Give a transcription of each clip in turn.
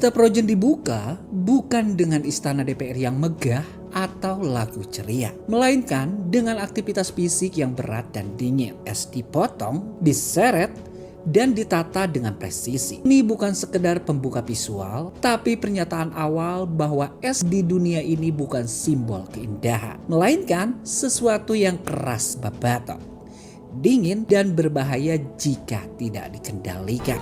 Cerita Frozen dibuka bukan dengan istana DPR yang megah atau lagu ceria, melainkan dengan aktivitas fisik yang berat dan dingin. Es dipotong, diseret, dan ditata dengan presisi. Ini bukan sekedar pembuka visual, tapi pernyataan awal bahwa es di dunia ini bukan simbol keindahan, melainkan sesuatu yang keras babatok, dingin, dan berbahaya jika tidak dikendalikan.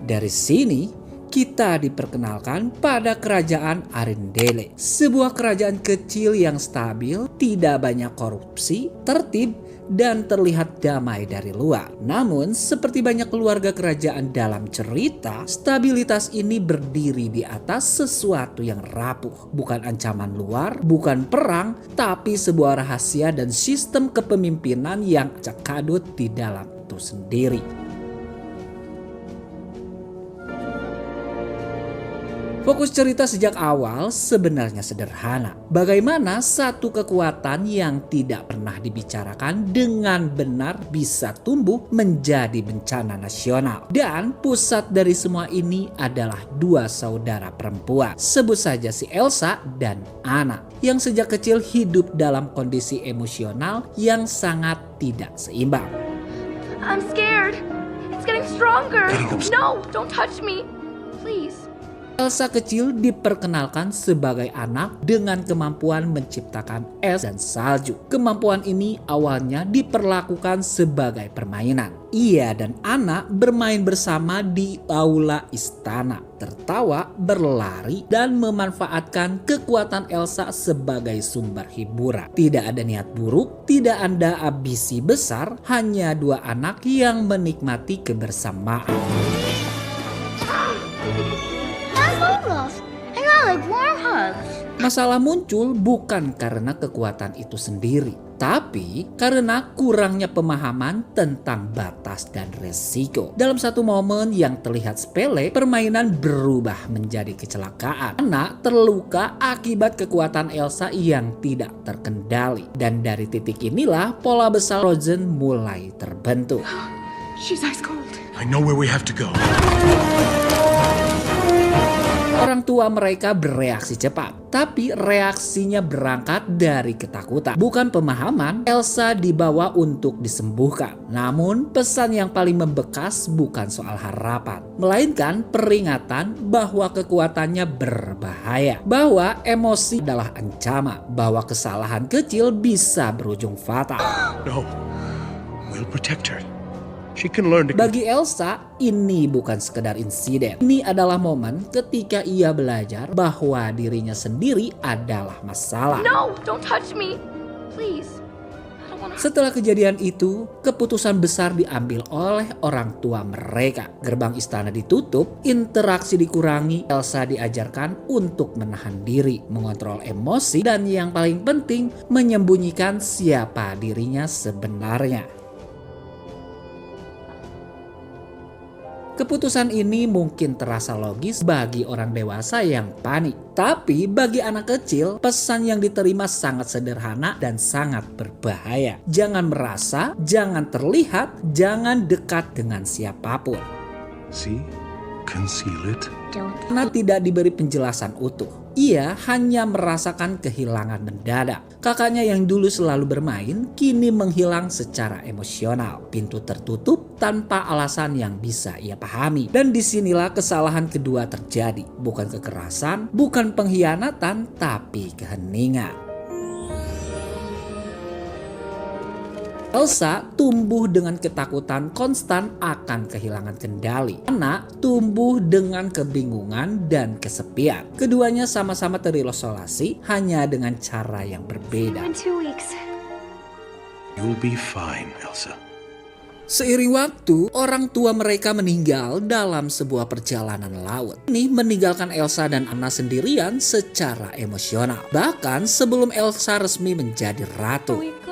Dari sini, kita diperkenalkan pada kerajaan Arendelle, sebuah kerajaan kecil yang stabil, tidak banyak korupsi, tertib, dan terlihat damai dari luar. Namun, seperti banyak keluarga kerajaan dalam cerita, stabilitas ini berdiri di atas sesuatu yang rapuh. Bukan ancaman luar, bukan perang, tapi sebuah rahasia dan sistem kepemimpinan yang acak kadut di dalam itu sendiri. Fokus cerita sejak awal sebenarnya sederhana. Bagaimana satu kekuatan yang tidak pernah dibicarakan dengan benar bisa tumbuh menjadi bencana nasional. Dan pusat dari semua ini adalah dua saudara perempuan. Sebut saja si Elsa dan Anna, yang sejak kecil hidup dalam kondisi emosional yang sangat tidak seimbang. I'm scared. It's getting stronger. No, don't touch me. Please. Elsa kecil diperkenalkan sebagai anak dengan kemampuan menciptakan es dan salju. Kemampuan ini awalnya diperlakukan sebagai permainan. Ia dan Anna bermain bersama di aula istana, tertawa, berlari, dan memanfaatkan kekuatan Elsa sebagai sumber hiburan. Tidak ada niat buruk, tidak ada ambisi besar, hanya dua anak yang menikmati kebersamaan. Masalah muncul bukan karena kekuatan itu sendiri, tapi karena kurangnya pemahaman tentang batas dan resiko. Dalam satu momen yang terlihat sepele, permainan berubah menjadi kecelakaan. Anak terluka akibat kekuatan Elsa yang tidak terkendali. Dan dari titik inilah pola besar Frozen mulai terbentuk. She's ice cold. I know where we have to go. Orang tua mereka bereaksi cepat, tapi reaksinya berangkat dari ketakutan, bukan pemahaman. Elsa dibawa untuk disembuhkan, namun pesan yang paling membekas bukan soal harapan, melainkan peringatan bahwa kekuatannya berbahaya, bahwa emosi adalah ancaman, bahwa kesalahan kecil bisa berujung fatal. No, we'll protect her. She can learn to... Bagi Elsa, ini bukan sekedar insiden. Ini adalah momen ketika ia belajar bahwa dirinya sendiri adalah masalah. No, don't touch me. Please. Setelah kejadian itu, keputusan besar diambil oleh orang tua mereka. Gerbang istana ditutup, interaksi dikurangi, Elsa diajarkan untuk menahan diri, mengontrol emosi, dan yang paling penting, menyembunyikan siapa dirinya sebenarnya. Keputusan ini mungkin terasa logis bagi orang dewasa yang panik. Tapi bagi anak kecil, pesan yang diterima sangat sederhana dan sangat berbahaya. Jangan merasa, jangan terlihat, jangan dekat dengan siapapun. See? Conceal it. Karena tidak diberi penjelasan utuh. Ia hanya merasakan kehilangan mendadak. Kakaknya yang dulu selalu bermain, kini menghilang secara emosional. Pintu tertutup tanpa alasan yang bisa ia pahami. Dan disinilah kesalahan kedua terjadi. Bukan kekerasan, bukan pengkhianatan, tapi keheningan. Elsa tumbuh dengan ketakutan konstan akan kehilangan kendali. Anna tumbuh dengan kebingungan dan kesepian. Keduanya sama-sama terisolasi, hanya dengan cara yang berbeda. In 2 weeks. You'll be fine, Elsa. Seiring waktu, orang tua mereka meninggal dalam sebuah perjalanan laut. Ini meninggalkan Elsa dan Anna sendirian secara emosional. Bahkan sebelum Elsa resmi menjadi ratu.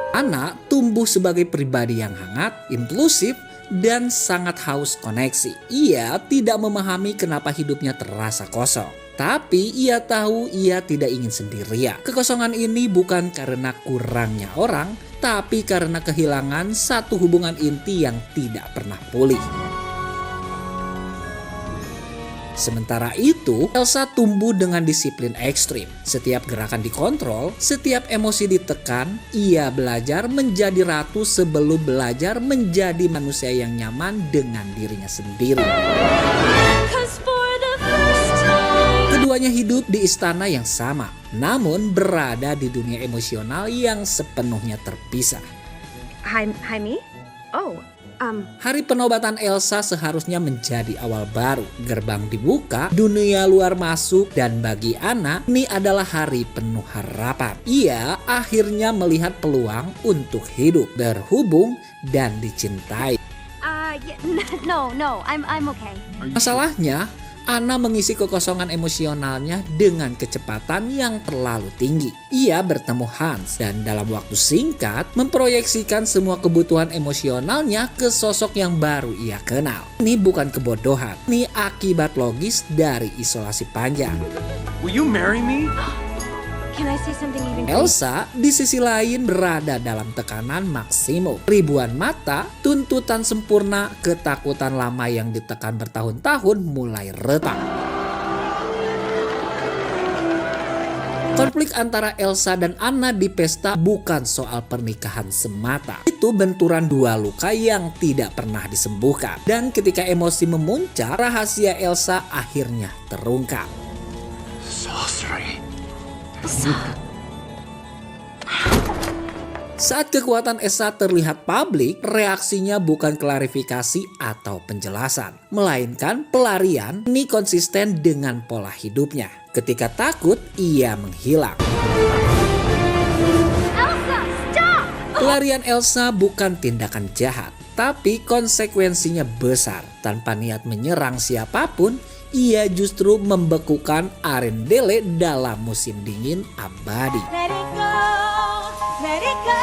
Anna tumbuh sebagai pribadi yang hangat, impulsif, dan sangat haus koneksi. Ia tidak memahami kenapa hidupnya terasa kosong. Tapi ia tahu ia tidak ingin sendirian. Kekosongan ini bukan karena kurangnya orang, tapi karena kehilangan satu hubungan inti yang tidak pernah pulih. Sementara itu, Elsa tumbuh dengan disiplin ekstrim. Setiap gerakan dikontrol, setiap emosi ditekan, ia belajar menjadi ratu sebelum belajar menjadi manusia yang nyaman dengan dirinya sendiri. Keduanya hidup di istana yang sama, namun berada di dunia emosional yang sepenuhnya terpisah. Hi me? Oh, Hari penobatan Elsa seharusnya menjadi awal baru. Gerbang dibuka, dunia luar masuk, dan bagi Anna, ini adalah hari penuh harapan. Ia akhirnya melihat peluang untuk hidup, berhubung, dan dicintai. No, I'm okay. Masalahnya, Anna mengisi kekosongan emosionalnya dengan kecepatan yang terlalu tinggi. Ia bertemu Hans dan dalam waktu singkat memproyeksikan semua kebutuhan emosionalnya ke sosok yang baru ia kenal. Ini bukan kebodohan, ini akibat logis dari isolasi panjang. Will you marry me? can I say something even? Elsa di sisi lain berada dalam tekanan maksimum. Ribuan mata, tuntutan sempurna, ketakutan lama yang ditekan bertahun-tahun mulai retak. Konflik antara Elsa dan Anna di pesta bukan soal pernikahan semata. Itu benturan dua luka yang tidak pernah disembuhkan. Dan ketika emosi memuncak, rahasia Elsa akhirnya terungkap. Sorcery. Saat kekuatan Elsa terlihat publik, reaksinya bukan klarifikasi atau penjelasan, melainkan pelarian. Ini konsisten dengan pola hidupnya. Ketika takut, ia menghilang. Elsa, stop! Pelarian Elsa bukan tindakan jahat, tapi konsekuensinya besar. Tanpa niat menyerang siapapun, ia justru membekukan Arendelle dalam musim dingin abadi. Let it go, let it go.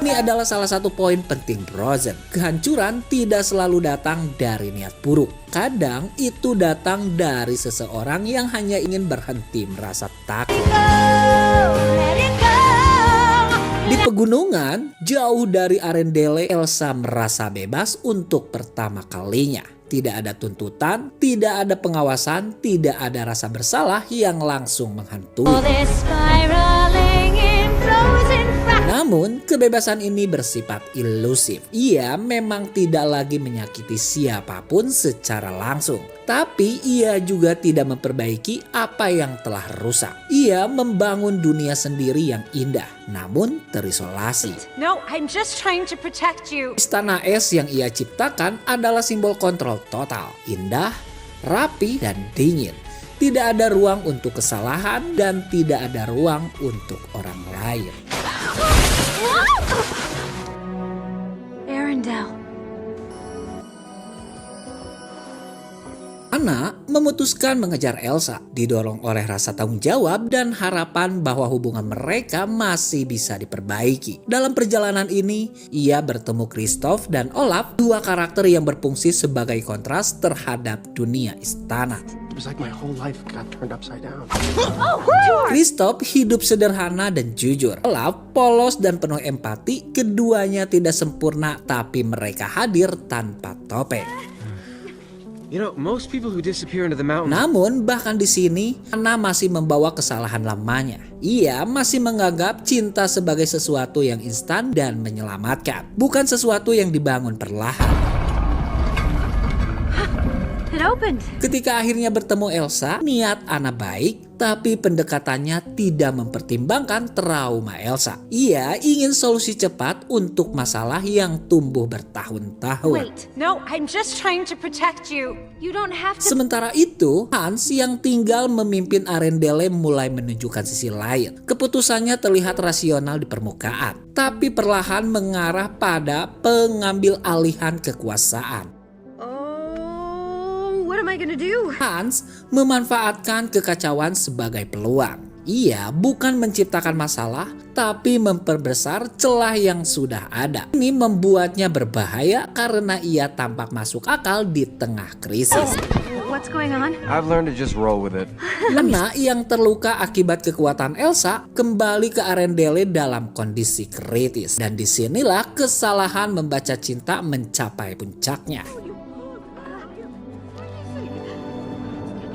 Ini adalah salah satu poin penting Frozen. Kehancuran tidak selalu datang dari niat buruk. Kadang itu datang dari seseorang yang hanya ingin berhenti merasa takut. Let it go. Di pegunungan, jauh dari Arendelle, Elsa merasa bebas untuk pertama kalinya. Tidak ada tuntutan, tidak ada pengawasan, tidak ada rasa bersalah yang langsung menghantui. All this spiraling in frozen fire. Namun, kebebasan ini bersifat ilusif. Ia memang tidak lagi menyakiti siapapun secara langsung. Tapi ia juga tidak memperbaiki apa yang telah rusak. Ia membangun dunia sendiri yang indah, namun terisolasi. No, I'm just trying to protect you. Istana es yang ia ciptakan adalah simbol kontrol total. Indah, rapi, dan dingin. Tidak ada ruang untuk kesalahan dan tidak ada ruang untuk orang lain. Arendelle. Anna memutuskan mengejar Elsa, didorong oleh rasa tanggung jawab dan harapan bahwa hubungan mereka masih bisa diperbaiki. Dalam perjalanan ini, ia bertemu Kristoff dan Olaf, dua karakter yang berfungsi sebagai kontras terhadap dunia istana. It was like my whole life got turned upside down. Kristoff hidup sederhana dan jujur. Olaf polos dan penuh empati. Keduanya tidak sempurna, tapi mereka hadir tanpa topeng. You know, most people who disappear into the mountains. Namun bahkan di sini, Anna masih membawa kesalahan lamanya. Ia masih menganggap cinta sebagai sesuatu yang instan dan menyelamatkan, bukan sesuatu yang dibangun perlahan. It opened. Ketika akhirnya bertemu Elsa, niat Anna baik, tapi pendekatannya tidak mempertimbangkan trauma Elsa. Ia ingin solusi cepat untuk masalah yang tumbuh bertahun-tahun. Wait. No, I'm just trying to protect you. You don't have to. Sementara itu, Hans yang tinggal memimpin Arendelle mulai menunjukkan sisi lain. Keputusannya terlihat rasional di permukaan, tapi perlahan mengarah pada pengambil alihan kekuasaan. What am I gonna do? Hans memanfaatkan kekacauan sebagai peluang. Ia bukan menciptakan masalah, tapi memperbesar celah yang sudah ada. Ini membuatnya berbahaya karena ia tampak masuk akal di tengah krisis. what's going on. I've learned to just roll with it. Anna yang terluka akibat kekuatan Elsa kembali ke Arendelle dalam kondisi kritis. Dan disinilah kesalahan membaca cinta mencapai puncaknya.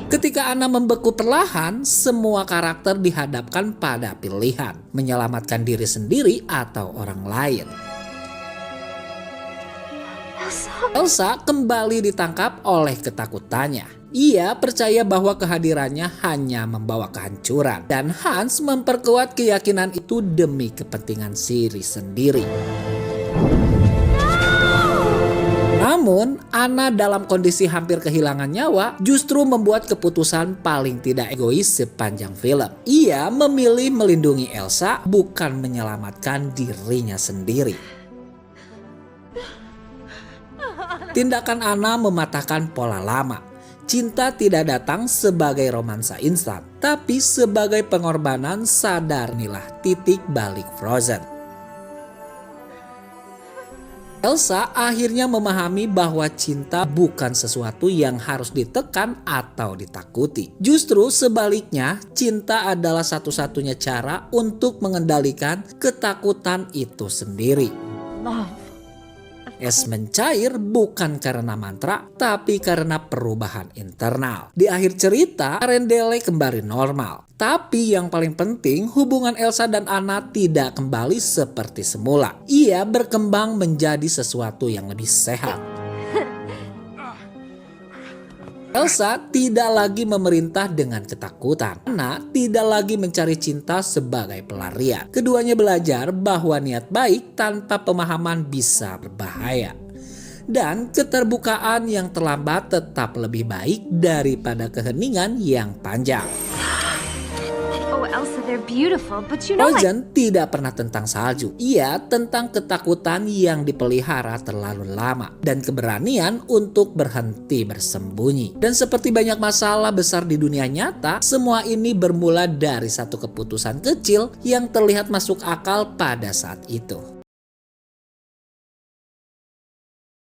Ketika Anna membeku perlahan, semua karakter dihadapkan pada pilihan. Menyelamatkan diri sendiri atau orang lain. Elsa kembali ditangkap oleh ketakutannya. Ia percaya bahwa kehadirannya hanya membawa kehancuran. Dan Hans memperkuat keyakinan itu demi kepentingan Ciri sendiri. Namun, Anna dalam kondisi hampir kehilangan nyawa justru membuat keputusan paling tidak egois sepanjang film. Ia memilih melindungi Elsa, bukan menyelamatkan dirinya sendiri. Tindakan Anna mematahkan pola lama. Cinta tidak datang sebagai romansa instan, tapi sebagai pengorbanan. Sadar inilah titik balik Frozen. Elsa akhirnya memahami bahwa cinta bukan sesuatu yang harus ditekan atau ditakuti. Justru sebaliknya, cinta adalah satu-satunya cara untuk mengendalikan ketakutan itu sendiri. Es mencair bukan karena mantra, tapi karena perubahan internal. Di akhir cerita, Arendelle kembali normal. Tapi yang paling penting, hubungan Elsa dan Anna tidak kembali seperti semula. Ia berkembang menjadi sesuatu yang lebih sehat. Elsa tidak lagi memerintah dengan ketakutan. Anna tidak lagi mencari cinta sebagai pelarian. Keduanya belajar bahwa niat baik tanpa pemahaman bisa berbahaya. Dan keterbukaan yang terlambat tetap lebih baik daripada keheningan yang panjang. Oh, Elsa, they're beautiful, but you know Frozen tidak pernah tentang salju. Ia tentang ketakutan yang dipelihara terlalu lama dan keberanian untuk berhenti bersembunyi. Dan seperti banyak masalah besar di dunia nyata, semua ini bermula dari satu keputusan kecil yang terlihat masuk akal pada saat itu.